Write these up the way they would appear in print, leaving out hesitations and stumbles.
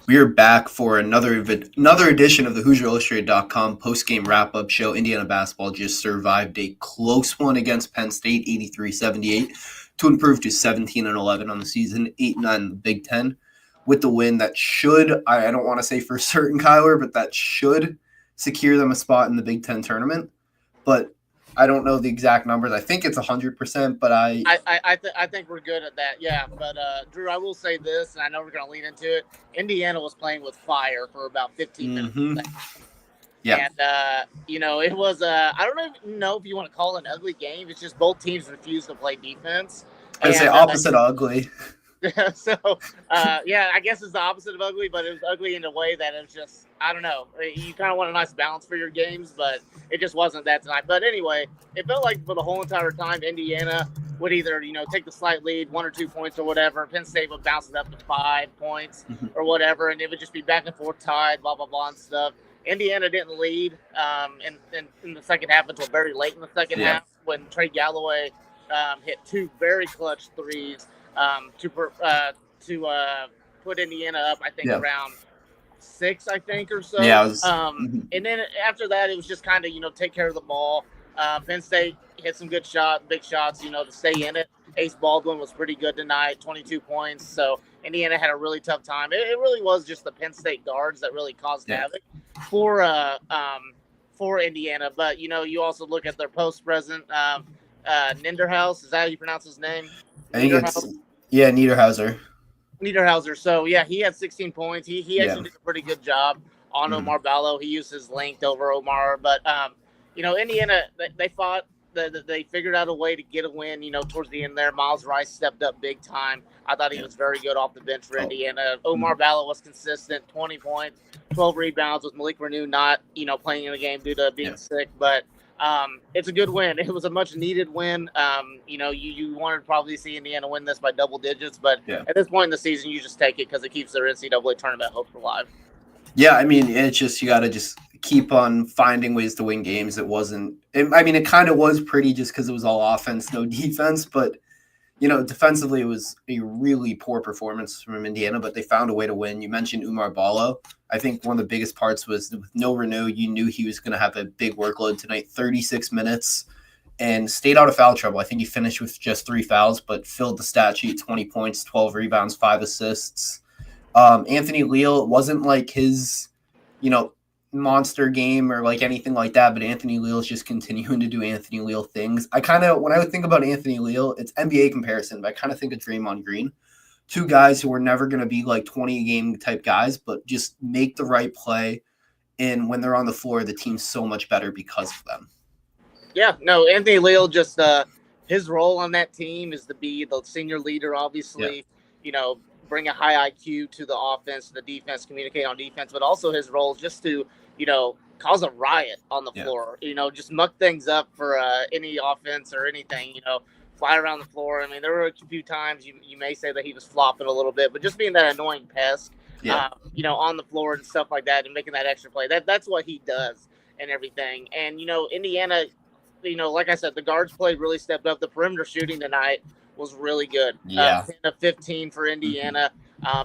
We are back for another edition of the HoosierIllustrated.com post-game wrap-up show. Indiana basketball just survived a close one against Penn State, 83-78, to improve to 17-11 on the season, 8-9 in the Big Ten, with the win that should, I don't want to say for certain, Kyler, but that should secure them a spot in the Big Ten tournament. But I don't know the exact numbers. I think it's 100%, but I think we're good at that. Yeah, but Drew, I will say this, and I know we're going to lean into it. Indiana was playing with fire for about 15 minutes. Yeah. And it was I don't even know if you want to call it an ugly game. It's just both teams refused to play defense. I'd say opposite ugly. So, I guess it's the opposite of ugly, but it was ugly in a way that it was just, I don't know. You kind of want a nice balance for your games, but it just wasn't that tonight. But anyway, it felt like for the whole entire time, Indiana would either, take the slight lead, 1 or 2 points or whatever. Penn State would bounce it up to 5 points or whatever, and it would just be back and forth tied, blah, blah, blah, and stuff. Indiana didn't lead in the second half until very late in the second half when Trey Galloway hit 2 very clutch threes. To put Indiana up, I think around 6, I think, or so. Yeah. And then after that, it was just kind of, take care of the ball. Penn State hit some big shots, to stay in it. Ace Baldwin was pretty good tonight, 22 points. So Indiana had a really tough time. It really was just the Penn State guards that really caused havoc for Indiana. But, you also look at their post-present, Ninderhouse. Is that how you pronounce his name? I think it's Niederhauser. So, he had 16 points. He actually did a pretty good job on Omar Ballo. He used his length over Omar. But, Indiana, they fought. They figured out a way to get a win, towards the end there. Miles Rice stepped up big time. I thought he was very good off the bench for Indiana. Omar Ballo was consistent, 20 points, 12 rebounds, with Malik Renew not, playing in the game due to being sick. But it's a good win. It was a much-needed win. You wanted to probably see Indiana win this by double digits, but at this point in the season, you just take it because it keeps their NCAA tournament hopes alive. Yeah, I mean, it's just you got to just keep on finding ways to win games. It kind of was pretty just because it was all offense, no defense. But, defensively, it was a really poor performance from Indiana, but they found a way to win. You mentioned Umar Ballo. I think one of the biggest parts was with no Renew, you knew he was going to have a big workload tonight, 36 minutes, and stayed out of foul trouble. I think he finished with just 3 fouls, but filled the stat sheet, 20 points, 12 rebounds, 5 assists. Anthony Leal, it wasn't like his, monster game or like anything like that, but Anthony Leal is just continuing to do Anthony Leal things. When I would think about Anthony Leal, it's NBA comparison, but I kind of think of Draymond Green. 2 guys who are never going to be like 20 game type guys, but just make the right play. And when they're on the floor, the team's so much better because of them. Yeah, no, Anthony Leal, just his role on that team is to be the senior leader, obviously, bring a high IQ to the offense, the defense, communicate on defense, but also his role is just to, cause a riot on the floor, just muck things up for any offense or anything, fly around the floor. I mean, there were a few times you may say that he was flopping a little bit, but just being that annoying pest, on the floor and stuff like that and making that extra play, that's what he does and everything. And, Indiana, like I said, the guards played really stepped up. The perimeter shooting tonight was really good. 10 of 15 for Indiana.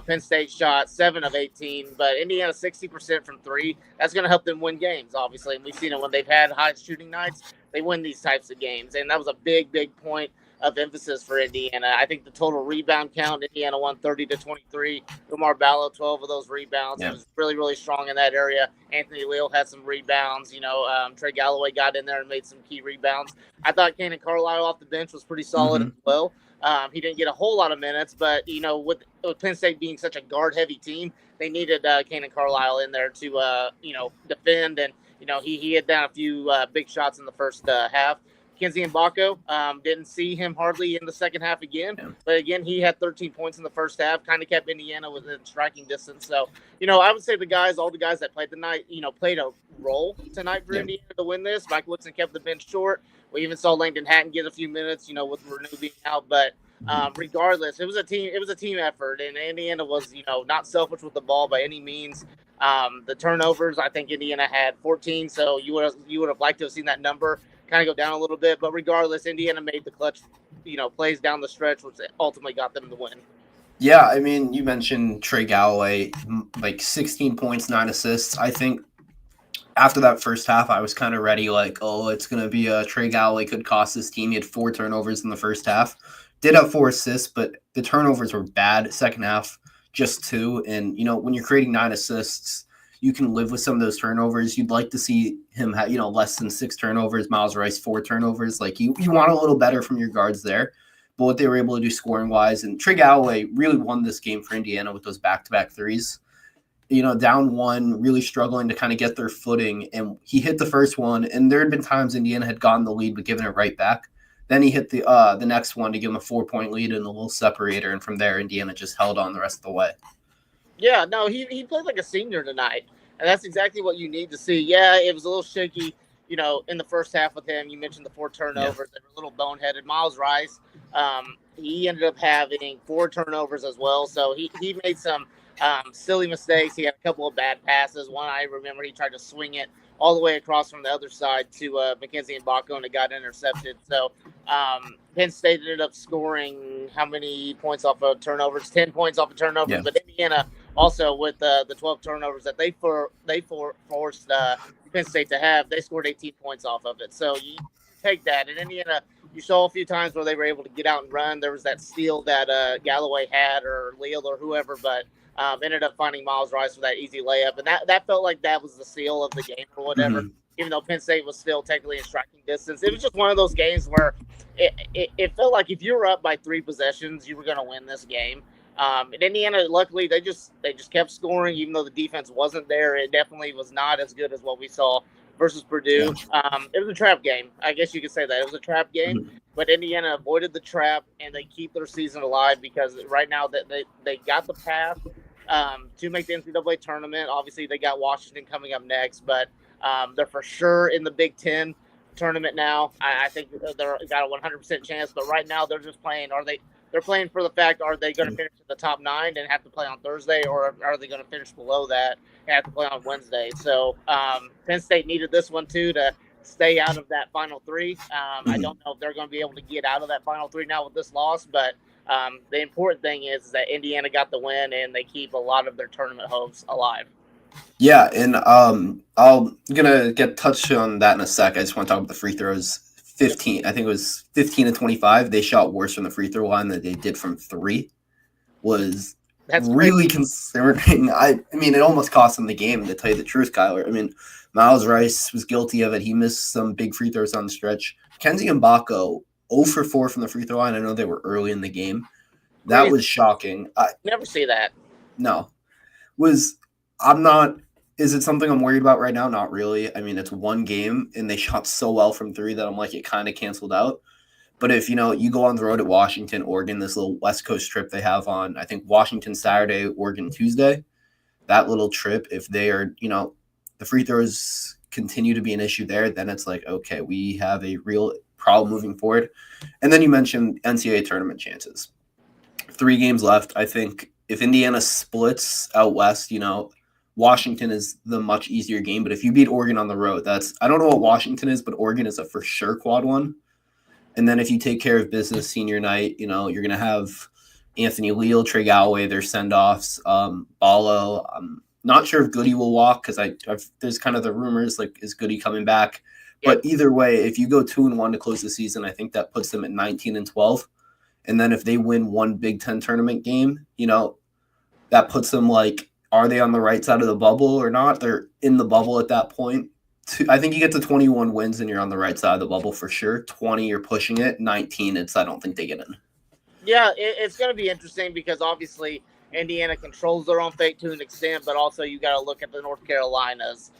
Penn State shot 7 of 18, but Indiana 60% from 3. That's going to help them win games, obviously. And we've seen it when they've had high shooting nights. They win these types of games. And that was a big, big point of emphasis for Indiana. I think the total rebound count, Indiana won 30-23. Umar Ballo, 12 of those rebounds. He was really, really strong in that area. Anthony Leal had some rebounds. Trey Galloway got in there and made some key rebounds. I thought Cannon Carlisle off the bench was pretty solid as well. He didn't get a whole lot of minutes, but, with Penn State being such a guard-heavy team, they needed Cannon Carlisle in there to, defend. And, he had down a few big shots in the first half. Kenzie Mbako, didn't see him hardly in the second half again. Yeah. But, again, he had 13 points in the first half, kind of kept Indiana within striking distance. So, I would say all the guys that played tonight, played a role tonight for Indiana to win this. Mike Woodson kept the bench short. We even saw Langdon Hatton get a few minutes, with Renew being out. But regardless, it was a team effort, and Indiana was, not selfish with the ball by any means. The turnovers, I think Indiana had 14, so you would have liked to have seen that number kind of go down a little bit. But regardless, Indiana made the clutch, plays down the stretch, which ultimately got them the win. Yeah, I mean, you mentioned Trey Galloway, like 16 points, 9 assists. I think after that first half, I was kind of ready, like, oh, it's going to be a Trey Galloway could cost this team. He had 4 turnovers in the first half. Did have 4 assists, but the turnovers were bad. Second half, just 2. And, when you're creating 9 assists, you can live with some of those turnovers. You'd like to see him have, less than 6 turnovers. Miles Rice, 4 turnovers. Like, you want a little better from your guards there. But what they were able to do scoring wise, and Trey Galloway really won this game for Indiana with those back-to-back threes. Down 1, really struggling to kind of get their footing. And he hit the first one, and there had been times Indiana had gotten the lead but given it right back. Then he hit the next one to give him a 4-point lead and a little separator, and from there, Indiana just held on the rest of the way. Yeah, no, he played like a senior tonight, and that's exactly what you need to see. Yeah, it was a little shaky, in the first half with him. You mentioned the 4 turnovers that were a little boneheaded. Miles Rice, he ended up having 4 turnovers as well, so he made some silly mistakes. He had a couple of bad passes. One, I remember, he tried to swing it all the way across from the other side to Mackenzie Mbako, and it got intercepted. So Penn State ended up scoring how many points off of turnovers? 10 points off of turnovers. Yeah. But Indiana also, with the 12 turnovers that they forced Penn State to have, they scored 18 points off of it. So you take that. And Indiana, you saw a few times where they were able to get out and run. There was that steal that Galloway had, or Leal or whoever, but ended up finding Miles Rice for that easy layup. And that felt like that was the seal of the game or whatever, even though Penn State was still technically in striking distance. It was just one of those games where it felt like if you were up by 3 possessions, you were going to win this game. And Indiana, luckily, they just kept scoring, even though the defense wasn't there. It definitely was not as good as what we saw versus Purdue. It was a trap game. I guess you could say that. It was a trap game, but Indiana avoided the trap, and they keep their season alive because right now they got the path to make the NCAA tournament. Obviously, they got Washington coming up next, but they're for sure in the Big Ten tournament now. I think they're got a 100% chance, but right now they're just playing. They're playing for the fact, are they going to finish in the top 9 and have to play on Thursday, or are they going to finish below that and have to play on Wednesday? So Penn State needed this one too to stay out of that Final 3. I don't know if they're going to be able to get out of that Final 3 now with this loss, but the important thing is that Indiana got the win, and they keep a lot of their tournament hopes alive. Yeah, and I'm gonna get touched on that in a sec. I just want to talk about the free throws. 15, I think it was 15 to 25. They shot worse from the free throw line than they did from 3. That's really concerning. I mean, it almost cost them the game, to tell you the truth, Kyler. I mean, Miles Rice was guilty of it. He missed some big free throws on the stretch. Kenzie Mbako, 0 for 4 from the free throw line. I know they were early in the game. That was shocking. Never see that. No. Is it something I'm worried about right now? Not really. I mean, it's one game, and they shot so well from 3 that I'm like, it kind of canceled out. But if, you go on the road at Washington, Oregon, this little West Coast trip they have on, I think, Washington Saturday, Oregon Tuesday, that little trip, if they are, the free throws continue to be an issue there, then it's like, okay, we have a real problem moving forward. And then you mentioned NCAA tournament chances. 3 games left. I think if Indiana splits out West, Washington is the much easier game. But if you beat Oregon on the road, I don't know what Washington is, but Oregon is a for sure quad 1. And then if you take care of business senior night, you're going to have Anthony Leal, Trey Galloway, their send-offs, Ballo. I'm not sure if Goody will walk because there's kind of the rumors, like, is Goody coming back? Yep. But either way, if you go 2-1 to close the season, I think that puts them at 19-12. And then if they win one Big Ten tournament game, that puts them like, are they on the right side of the bubble or not? They're in the bubble at that point. I think you get to 21 wins and you're on the right side of the bubble for sure. 20, you're pushing it. 19, I don't think they get in. Yeah, it's going to be interesting because obviously Indiana controls their own fate to an extent, but also you got to look at the North Carolinas,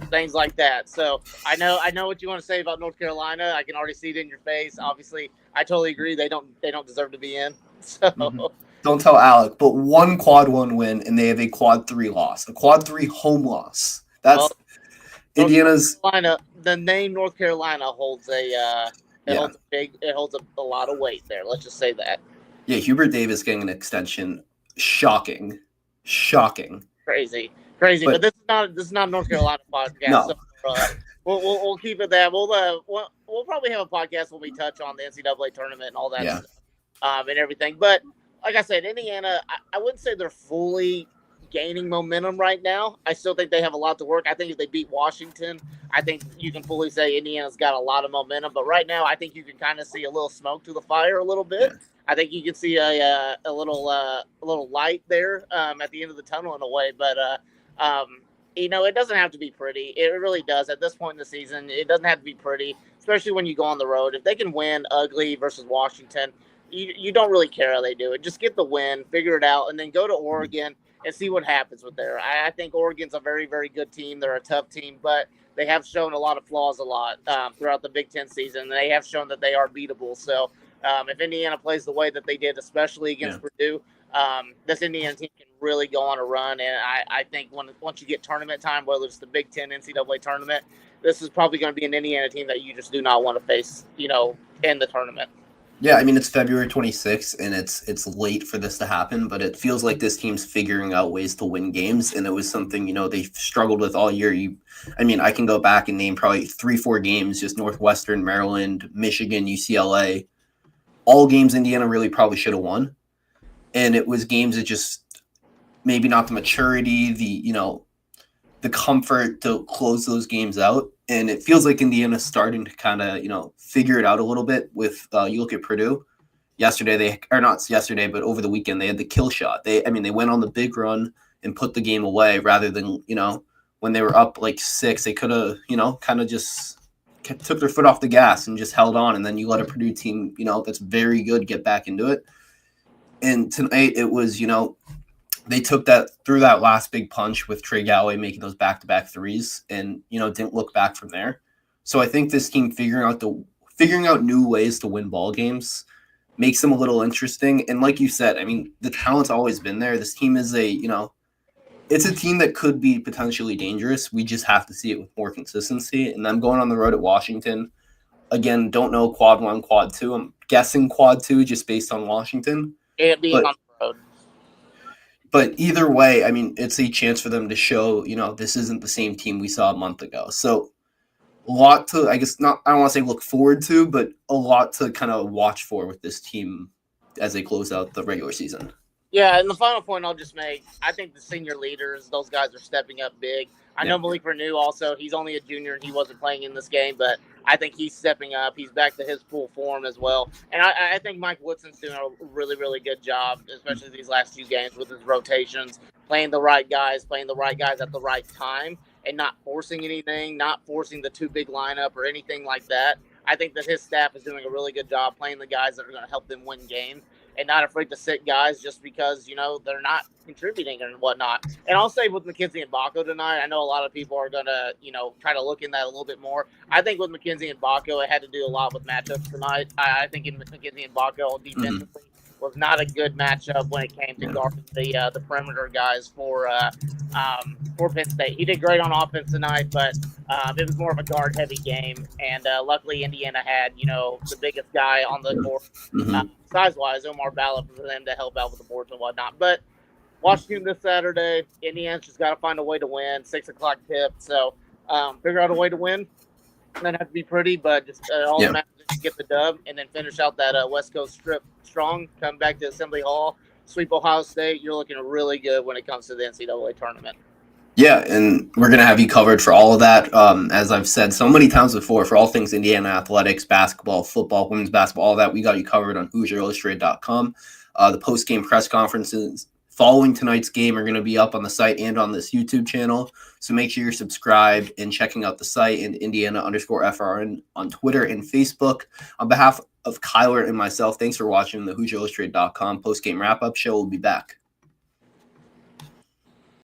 things like that. So I know what you want to say about North Carolina. I can already see it in your face. Obviously, I totally agree. They don't deserve to be in. So. Don't tell Alec, but one quad 1 win and they have a quad 3 loss, a quad 3 home loss. That's Indiana's. The name North Carolina holds holds a lot of weight there. Let's just say that. Yeah, Hubert Davis getting an extension, shocking. Crazy. But this is not a North Carolina podcast. No. So, we'll keep it that. We'll probably have a podcast when we touch on the NCAA tournament and all that stuff, and everything. But like I said, Indiana, I wouldn't say they're fully gaining momentum right now. I still think they have a lot to work. I think if they beat Washington, I think you can fully say Indiana's got a lot of momentum. But right now, I think you can kind of see a little smoke to the fire a little bit. Yeah. I think you can see a little light there at the end of the tunnel in a way. But it doesn't have to be pretty. It really does. At this point in the season, it doesn't have to be pretty, especially when you go on the road. If they can win ugly versus Washington, you don't really care how they do it. Just get the win, figure it out, and then go to Oregon and see what happens with there. I think Oregon's a very, very good team. They're a tough team, but they have shown a lot of flaws throughout the Big Ten season. And they have shown that they are beatable. So if Indiana plays the way that they did, especially against Purdue, this Indiana team can really go on a run. And I think once you get tournament time, whether it's the Big Ten NCAA tournament, this is probably going to be an Indiana team that you just do not want to face, in the tournament. Yeah, I mean, it's February 26th, and it's late for this to happen, but it feels like this team's figuring out ways to win games, and it was something, they struggled with all year. I can go back and name probably 3-4 games, just Northwestern, Maryland, Michigan, UCLA, all games Indiana really probably should have won. And it was games that just maybe not the maturity, the comfort to close those games out. And it feels like Indiana's starting to kind of, figure it out a little bit with, you look at Purdue yesterday, but over the weekend, they had the kill shot. They went on the big run and put the game away rather than, when they were up like 6, they could have, kind of just took their foot off the gas and just held on. And then you let a Purdue team, that's very good get back into it. And tonight it was, they threw that last big punch with Trey Galloway making those back-to-back threes and, didn't look back from there. So I think this team figuring out new ways to win ball games makes them a little interesting. And like you said, the talent's always been there. This team is it's a team that could be potentially dangerous. We just have to see it with more consistency. And I'm going on the road at Washington. Again, don't know quad 1, quad 2. I'm guessing quad 2 just based on Washington. It being on the road. But either way, it's a chance for them to show, this isn't the same team we saw a month ago. So a lot to, I don't want to say look forward to, but a lot to kind of watch for with this team as they close out the regular season. Yeah, and the final point I'll just make, I think the senior leaders, those guys are stepping up big. I know Malik Renew also, he's only a junior and he wasn't playing in this game, but I think he's stepping up. He's back to his full form as well. And I think Mike Woodson's doing a really, really good job, especially these last few games with his rotations, playing the right guys at the right time, and not forcing anything, not forcing the too big lineup or anything like that. I think that his staff is doing a really good job playing the guys that are going to help them win games and not afraid to sit guys just because, they're not contributing and whatnot. And I'll say with McKenzie and Baco tonight, I know a lot of people are going to, try to look in that a little bit more. I think with McKenzie and Baco, it had to do a lot with matchups tonight. I think in McKenzie and Baco defensively was not a good matchup when it came to guarding the perimeter guys for Penn State. He did great on offense tonight, but it was more of a guard-heavy game. And luckily, Indiana had, the biggest guy on the court, size-wise, Omar Balla, for them to help out with the boards and whatnot. But Washington this Saturday, Indiana's just got to find a way to win. 6 o'clock tip. So figure out a way to win. Doesn't have to be pretty, but just all the matches get the dub and then finish out that West Coast strip strong. Come back to Assembly Hall, sweep Ohio State. You're looking really good when it comes to the NCAA tournament. Yeah, and we're going to have you covered for all of that. As I've said so many times before, for all things Indiana athletics, basketball, football, women's basketball, all that, we got you covered on HoosierIllustrated.com. The post-game press conferences following tonight's game are going to be up on the site and on this YouTube channel. So make sure you're subscribed and checking out the site and Indiana_FRN on Twitter and Facebook. On behalf of Kyler and myself, thanks for watching the HoosierIllustrated.com post-game wrap-up show. We'll be back.